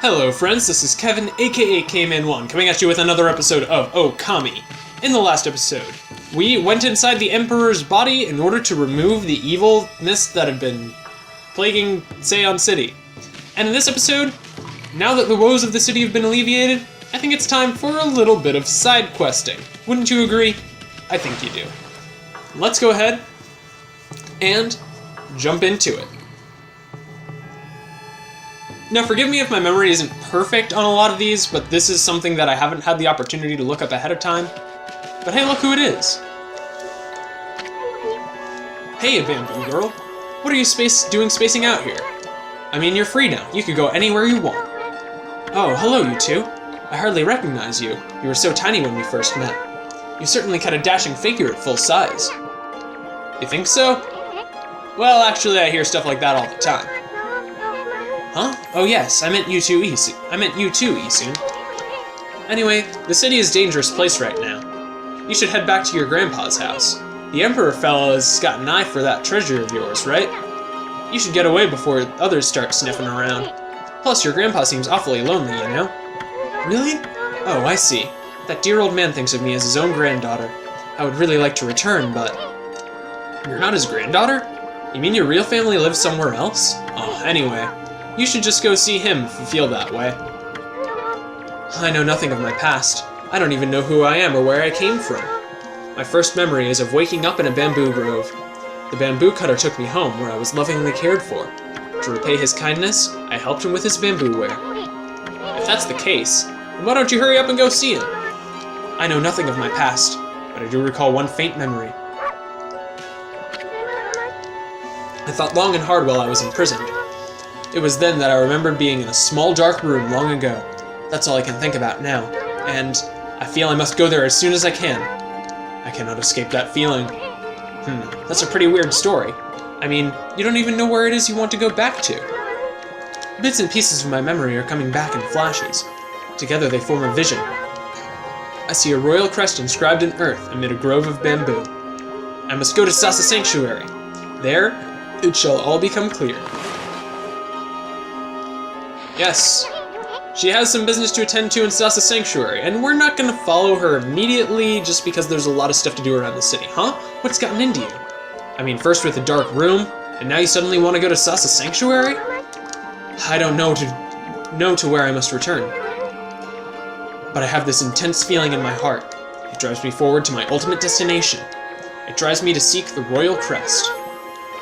Hello friends, this is Kevin, aka K-Man1, coming at you with another episode of Okami. In the last episode, we went inside the Emperor's body in order to remove the evilness that had been plaguing Seion City. And in this episode, now that the woes of the city have been alleviated, I think it's time for a little bit of side questing. Wouldn't you agree? I think you do. Let's go ahead and jump into it. Now, forgive me if my memory isn't perfect on a lot of these, but this is something that I haven't had the opportunity to look up ahead of time. But hey, look who it is. Hey, Bamboo Girl. What are you doing spacing out here? I mean, you're free now. You could go anywhere you want. Oh, hello, you two. I hardly recognize you. You were so tiny when we first met. You certainly cut a dashing figure at full size. You think so? Well, actually, I hear stuff like that all the time. Huh? Oh yes, I meant you too, Isun. Anyway, the city is a dangerous place right now. You should head back to your grandpa's house. The Emperor fellow has got an eye for that treasure of yours, right? You should get away before others start sniffing around. Plus, your grandpa seems awfully lonely, you know? Really? Oh, I see. That dear old man thinks of me as his own granddaughter. I would really like to return, but... You're not his granddaughter? You mean your real family lives somewhere else? Oh, anyway. You should just go see him if you feel that way. I know nothing of my past. I don't even know who I am or where I came from. My first memory is of waking up in a bamboo grove. The bamboo cutter took me home, where I was lovingly cared for. To repay his kindness, I helped him with his bamboo ware. If that's the case, then why don't you hurry up and go see him? I know nothing of my past, but I do recall one faint memory. I thought long and hard while I was imprisoned. It was then that I remembered being in a small dark room long ago. That's all I can think about now, and I feel I must go there as soon as I can. I cannot escape that feeling. That's a pretty weird story. I mean, you don't even know where it is you want to go back to. Bits and pieces of my memory are coming back in flashes. Together they form a vision. I see a royal crest inscribed in earth amid a grove of bamboo. I must go to Sasa Sanctuary. There, it shall all become clear. Yes, she has some business to attend to in Sasa Sanctuary, and we're not gonna follow her immediately just because there's a lot of stuff to do around the city, huh? What's gotten into you? I mean, first with a dark room, and now you suddenly want to go to Sasa Sanctuary? I don't know to where I must return. But I have this intense feeling in my heart. It drives me forward to my ultimate destination. It drives me to seek the royal crest.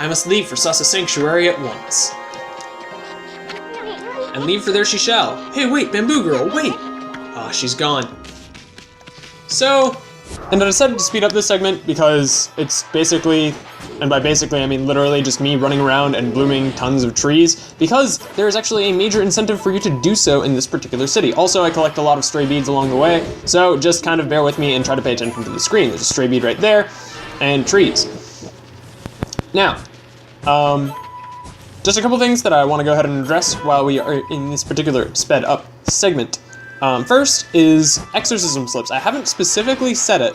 I must leave for Sasa Sanctuary at once. And leave for there she shall. Hey, wait, Bamboo Girl, wait! Ah, she's gone. So, and I decided to speed up this segment because it's basically, and by basically I mean literally just me running around and blooming tons of trees, because there's actually a major incentive for you to do so in this particular city. Also, I collect a lot of stray beads along the way, so just kind of bear with me and try to pay attention to the screen. There's a stray bead right there, and trees. Now, just a couple things that I want to go ahead and address while we are in this particular sped up segment. First is exorcism slips. I haven't specifically said it,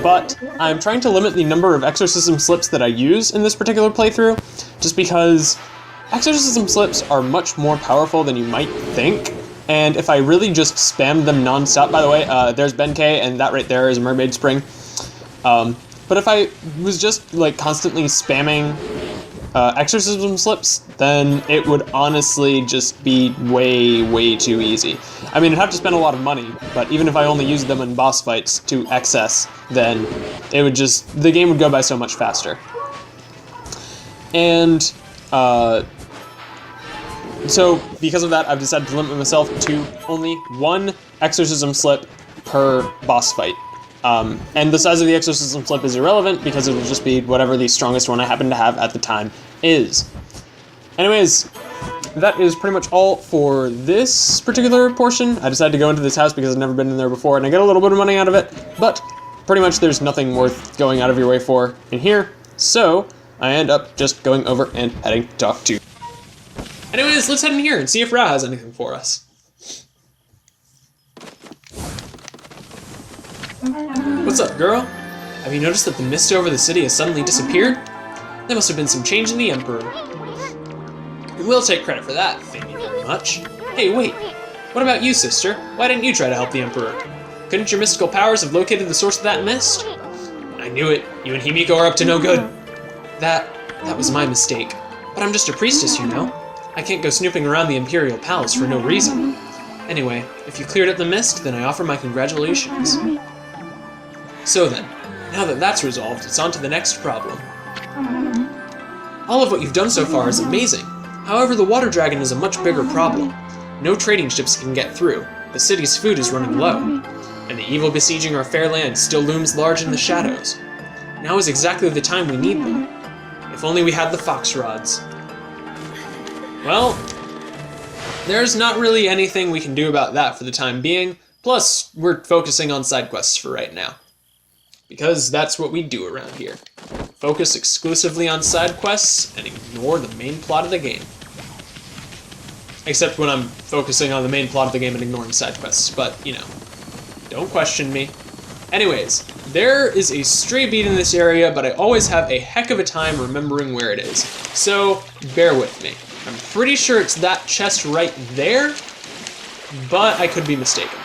but I'm trying to limit the number of exorcism slips that I use in this particular playthrough, just because exorcism slips are much more powerful than you might think, and if I really just spam them non-stop, by the way, there's Benkei, and that right there is a mermaid spring, but if I was just like constantly spamming exorcism slips, then it would honestly just be way too easy. I mean, I'd have to spend a lot of money, but even if I only used them in boss fights to excess, then it would just, the game would go by so much faster. And so because of that, I've decided to limit myself to only one exorcism slip per boss fight. And the size of the exorcism slip is irrelevant because it will just be whatever the strongest one I happen to have at the time is. Anyways, that is pretty much all for this particular portion. I decided to go into this house because I've never been in there before and I get a little bit of money out of it, but pretty much there's nothing worth going out of your way for in here, so I end up just going over and heading to talk to. Anyways, let's head in here and see if Ra has anything for us. What's up, girl? Have you noticed that the mist over the city has suddenly disappeared? There must have been some change in the Emperor. We'll take credit for that, thank you very much. Hey, wait! What about you, sister? Why didn't you try to help the Emperor? Couldn't your mystical powers have located the source of that mist? I knew it. You and Himiko are up to no good. That was my mistake. But I'm just a priestess, you know. I can't go snooping around the Imperial Palace for no reason. Anyway, if you cleared up the mist, then I offer my congratulations. So then, now that that's resolved, it's on to the next problem. All of what you've done so far is amazing. However, the water dragon is a much bigger problem. No trading ships can get through, the city's food is running low, and the evil besieging our fair land still looms large in the shadows. Now is exactly the time we need them. If only we had the fox rods. Well, there's not really anything we can do about that for the time being, plus we're focusing on side quests for right now. Because that's what we do around here. Focus exclusively on side quests and ignore the main plot of the game. Except when I'm focusing on the main plot of the game and ignoring side quests, but, you know, don't question me. Anyways, there is a stray bead in this area, but I always have a heck of a time remembering where it is. So, bear with me. I'm pretty sure it's that chest right there, but I could be mistaken.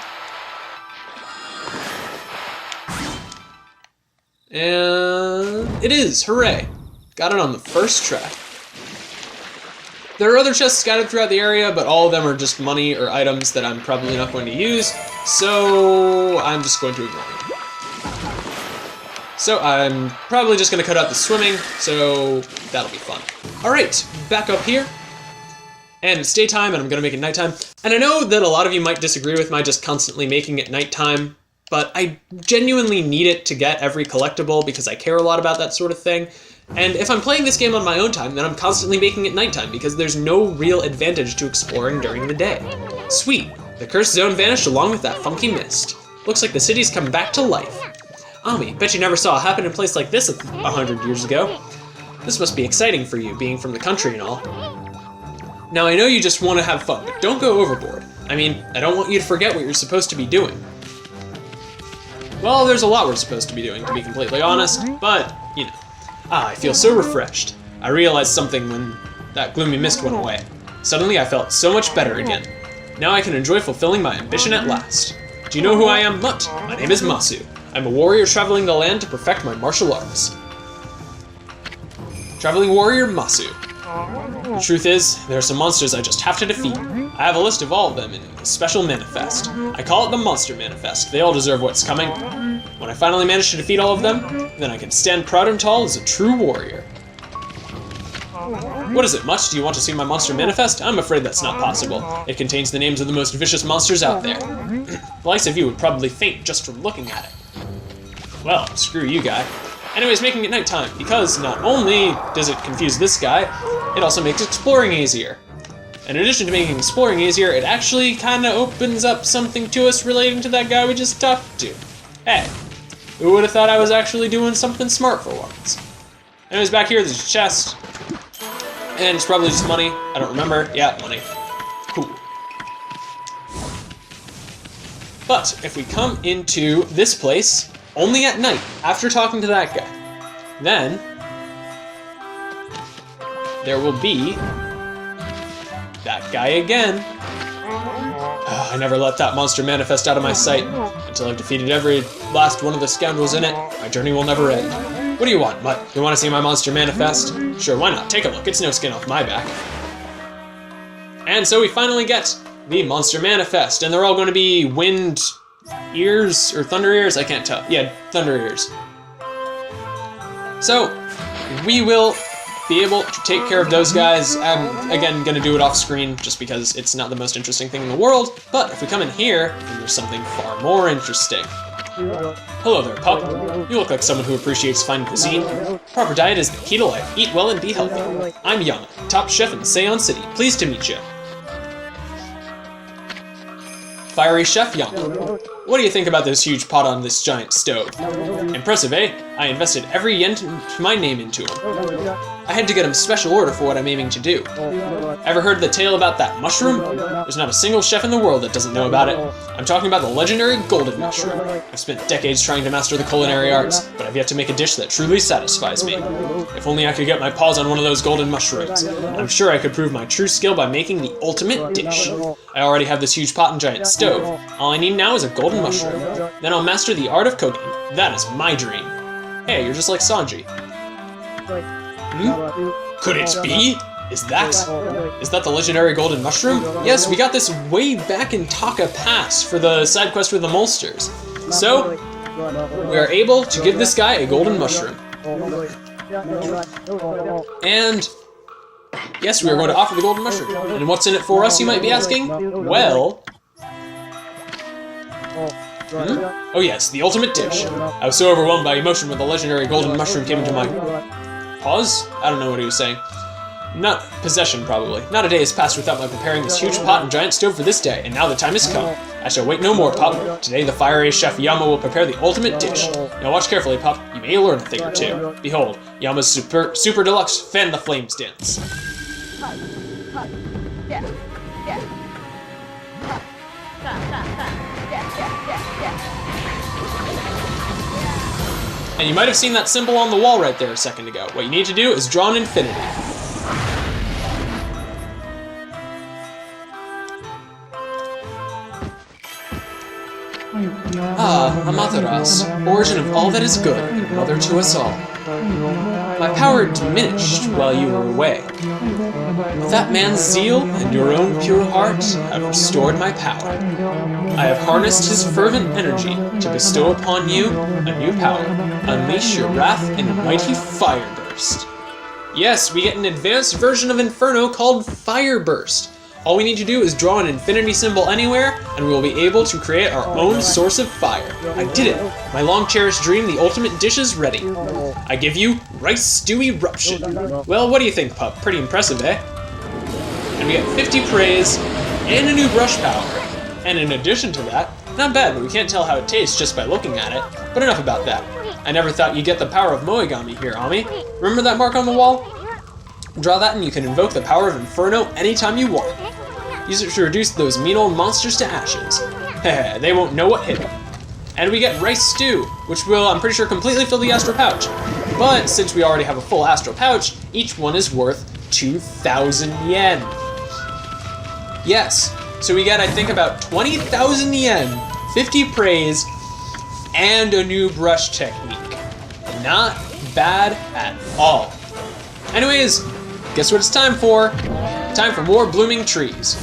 And it is, hooray. Got it on the first try. There are other chests scattered throughout the area, but all of them are just money or items that I'm probably not going to use, so I'm just going to ignore them. So I'm probably just going to cut out the swimming, so that'll be fun. Alright, back up here. And it's daytime, and I'm going to make it nighttime. And I know that a lot of you might disagree with my just constantly making it nighttime, but I genuinely need it to get every collectible because I care a lot about that sort of thing. And if I'm playing this game on my own time, then I'm constantly making it nighttime because there's no real advantage to exploring during the day. Sweet, the cursed zone vanished along with that funky mist. Looks like the city's come back to life. Ami, bet you never saw a happening place like this 100 years ago. This must be exciting for you, being from the country and all. Now I know you just want to have fun, but don't go overboard. I mean, I don't want you to forget what you're supposed to be doing. Well, there's a lot we're supposed to be doing, to be completely honest, but, you know. Ah, I feel so refreshed. I realized something when that gloomy mist went away. Suddenly I felt so much better again. Now I can enjoy fulfilling my ambition at last. Do you know who I am, Mutt? My name is Masu. I'm a warrior traveling the land to perfect my martial arts. Traveling warrior Masu. The truth is, there are some monsters I just have to defeat. I have a list of all of them in a special manifest. I call it the Monster Manifest. They all deserve what's coming. When I finally manage to defeat all of them, then I can stand proud and tall as a true warrior. What is it, Mutt? Do you want to see my Monster Manifest? I'm afraid that's not possible. It contains the names of the most vicious monsters out there. The likes of you would probably faint just from looking at it. Well, screw you, guy. Anyways, making it nighttime, because not only does it confuse this guy, it also makes exploring easier. In addition to making exploring easier, it actually kind of opens up something to us relating to that guy we just talked to. Hey, who would have thought I was actually doing something smart for once? Anyways, back here, there's a chest. And it's probably just money. I don't remember. Yeah, money. Cool. But if we come into this place, only at night, after talking to that guy, then there will be that guy again. I never let that monster manifest out of my sight. Until I've defeated every last one of the scoundrels in it, my journey will never end. What do you want, Mutt? You want to see my monster manifest? Sure, why not? Take a look. It's no skin off my back. And so we finally get the monster manifest, and they're all going to be wind ears or thunder ears? I can't tell. Yeah, thunder ears. So we will be able to take care of those guys. I'm, again, going to do it off screen just because it's not the most interesting thing in the world. But if we come in here, then there's something far more interesting. Hello there, pup. You look like someone who appreciates fine cuisine. Proper diet is the key to life. Eat well and be healthy. I'm Young, top chef in Seon City. Pleased to meet you. Fiery Chef Young. What do you think about this huge pot on this giant stove? Impressive, eh? I invested every yen to my name into him. I had to get him a special order for what I'm aiming to do. Ever heard the tale about that mushroom? There's not a single chef in the world that doesn't know about it. I'm talking about the legendary golden mushroom. I've spent decades trying to master the culinary arts, but I've yet to make a dish that truly satisfies me. If only I could get my paws on one of those golden mushrooms. I'm sure I could prove my true skill by making the ultimate dish. I already have this huge pot and giant stove. All I need now is a golden mushroom. Then I'll master the art of cooking. That is my dream. Hey, you're just like Sanji. Could it be? Is that the legendary golden mushroom? Yes, we got this way back in Taka Pass for the side quest with the molsters. So, we are able to give this guy a golden mushroom. And yes, we are going to offer the golden mushroom. And what's in it for us, you might be asking? Well, oh yes, the ultimate dish. I was so overwhelmed by emotion when the legendary golden mushroom came into my paws? I don't know what he was saying. Not possession, probably. Not a day has passed without my preparing this huge pot and giant stove for this day, and now the time has come. I shall wait no more, Pup. Today the fiery chef Yama will prepare the ultimate dish. Now watch carefully, Pup. You may learn a thing or two. Behold, Yama's super deluxe fan the flames dance. And you might have seen that symbol on the wall right there a second ago. What you need to do is draw an infinity. Ah, Amaterasu, origin of all that is good, mother to us all. My power diminished while you were away. But that man's zeal and your own pure heart have restored my power. I have harnessed his fervent energy to bestow upon you a new power. Unleash your wrath in a mighty fire burst. Yes, we get an advanced version of Inferno called Fire Burst. All we need to do is draw an infinity symbol anywhere, and we will be able to create our own source of fire. I did it! My long-cherished dream, the ultimate dish, is ready. I give you Rice Stew Eruption. Well, what do you think, Pup? Pretty impressive, eh? And we get 50 praise and a new brush power. And in addition to that, not bad, but we can't tell how it tastes just by looking at it. But enough about that. I never thought you'd get the power of Moegami here, Ami. Remember that mark on the wall? Draw that and you can invoke the power of Inferno anytime you want. Use it to reduce those mean old monsters to ashes. Heh, they won't know what hit them. And we get Rice Stew, which will, I'm pretty sure, completely fill the Astral Pouch. But since we already have a full Astral Pouch, each one is worth 2,000 yen. Yes, so we get, I think, about 20,000 yen, 50 praise, and a new brush technique. Not bad at all. Anyways, guess what it's time for? Time for more blooming trees.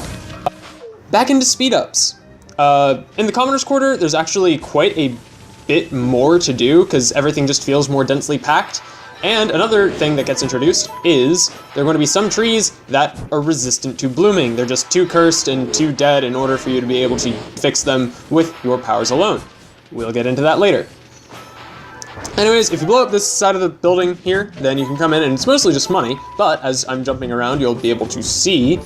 Back into Speedups. In the Commoner's Quarter, there's actually quite a bit more to do because everything just feels more densely packed. And another thing that gets introduced is there are going to be some trees that are resistant to blooming. They're just too cursed and too dead in order for you to be able to fix them with your powers alone. We'll get into that later. Anyways, if you blow up this side of the building here, then you can come in and it's mostly just money, but as I'm jumping around, you'll be able to see,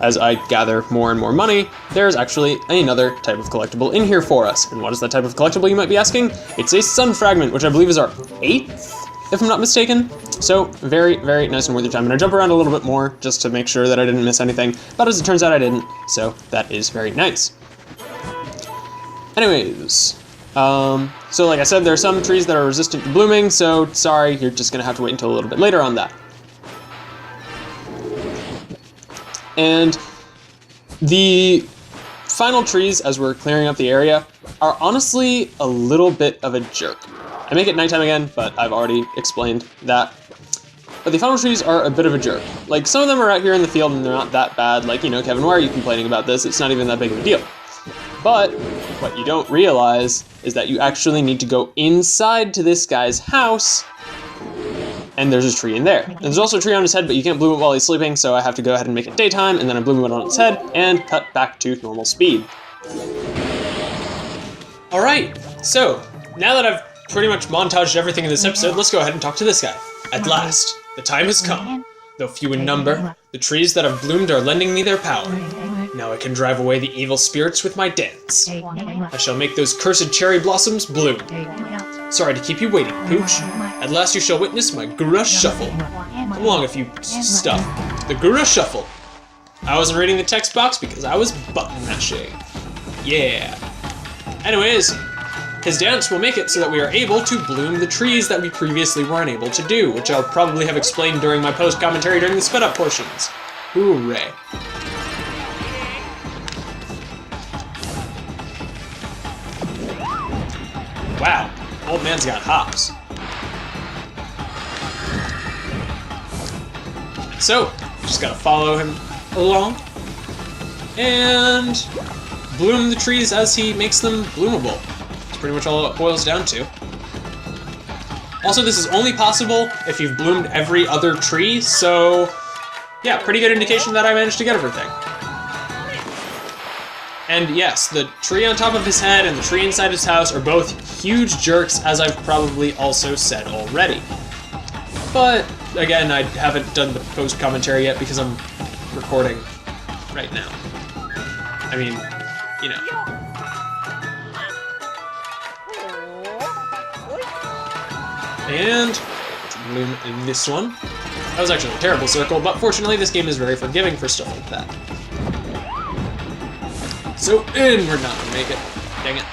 as I gather more and more money, there's actually another type of collectible in here for us. And what is that type of collectible, you might be asking? It's a sun fragment, which I believe is our 8th, if I'm not mistaken. So very, very nice and worth your time. And I jump around a little bit more just to make sure that I didn't miss anything, but as it turns out I didn't, so that is very nice. Anyways, so like I said, there are some trees that are resistant to blooming, so sorry, you're just gonna have to wait until a little bit later on that. And the final trees, as we're clearing up the area, are honestly a little bit of a jerk. I make it nighttime again, but I've already explained that. But the final trees are a bit of a jerk. Like, some of them are out here in the field and they're not that bad. Like, you know, Kevin, why are you complaining about this? It's not even that big of a deal. But what you don't realize is that you actually need to go inside to this guy's house, and there's a tree in there. And there's also a tree on his head, but you can't bloom it while he's sleeping, so I have to go ahead and make it daytime, and then I bloom it on its head, and cut back to normal speed. Alright, so, now that I've pretty much montaged everything in this episode, let's go ahead and talk to this guy. At last, the time has come. Though few in number, the trees that have bloomed are lending me their power. Now I can drive away the evil spirits with my dance. I shall make those cursed cherry blossoms bloom. Sorry to keep you waiting, Pooch. At last you shall witness my Gura Shuffle. Come along if you stuff. The Gura Shuffle. I wasn't reading the text box because I was button mashing. Yeah. Anyways, his dance will make it so that we are able to bloom the trees that we previously weren't able to do, which I'll probably have explained during my post-commentary during the sped-up portions. Hooray. Wow, old man's got hops. So, just gotta follow him along and bloom the trees as he makes them bloomable. That's pretty much all it boils down to. Also, this is only possible if you've bloomed every other tree, so yeah, pretty good indication that I managed to get everything. And yes, the tree on top of his head and the tree inside his house are both huge jerks, as I've probably also said already. But again, I haven't done the post-commentary yet because I'm recording right now. I mean, you know. And to bloom in this one. That was actually a terrible circle, but fortunately this game is very forgiving for stuff like that. So in, we're not gonna make it. Dang it.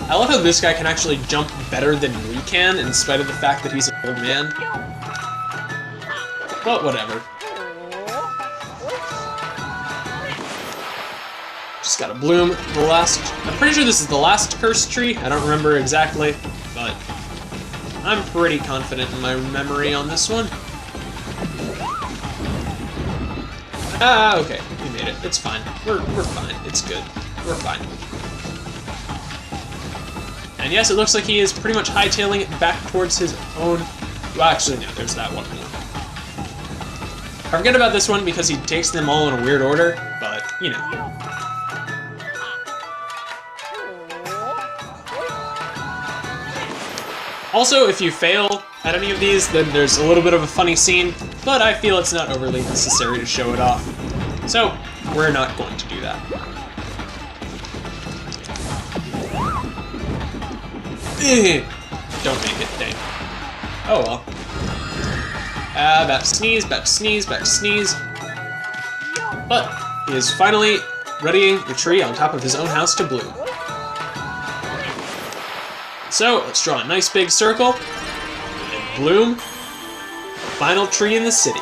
I love how this guy can actually jump better than we can, in spite of the fact that he's an old man. But whatever. Just gotta bloom the last... I'm pretty sure this is the last cursed tree. I don't remember exactly, but I'm pretty confident in my memory on this one. Ah, okay, we made it. It's fine. We're fine. It's good. We're fine. And yes, it looks like he is pretty much hightailing it back towards his own... Well, actually, no, there's that one more. I forget about this one because he takes them all in a weird order, but, you know. Also, if you fail at any of these, then there's a little bit of a funny scene, but I feel it's not overly necessary to show it off. So, we're not going to do that. Don't make it, dang. Oh well. Back to sneeze, back to sneeze, back to sneeze. But he is finally readying the tree on top of his own house to bloom. So, let's draw a nice big circle, and bloom the final tree in the city.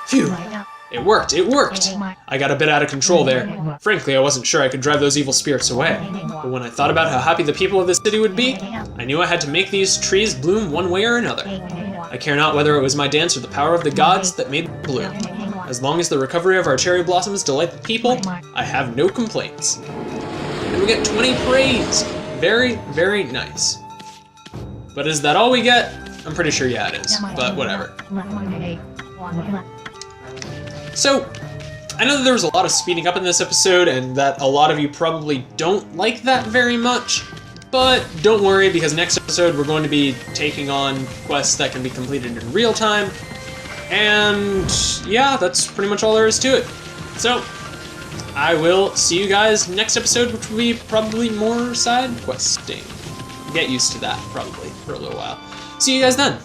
Phew! It worked, it worked! I got a bit out of control there. Frankly, I wasn't sure I could drive those evil spirits away. But when I thought about how happy the people of this city would be, I knew I had to make these trees bloom one way or another. I care not whether it was my dance or the power of the gods that made them bloom. As long as the recovery of our cherry blossoms delight the people, I have no complaints. And we get 20 praise! Very, very nice. But is that all we get? I'm pretty sure, yeah, it is. But whatever. So, I know that there was a lot of speeding up in this episode, and that a lot of you probably don't like that very much. But don't worry, because next episode we're going to be taking on quests that can be completed in real time. And yeah, that's pretty much all there is to it. So, I will see you guys next episode, which will be probably more side questing. Get used to that, probably, for a little while. See you guys then!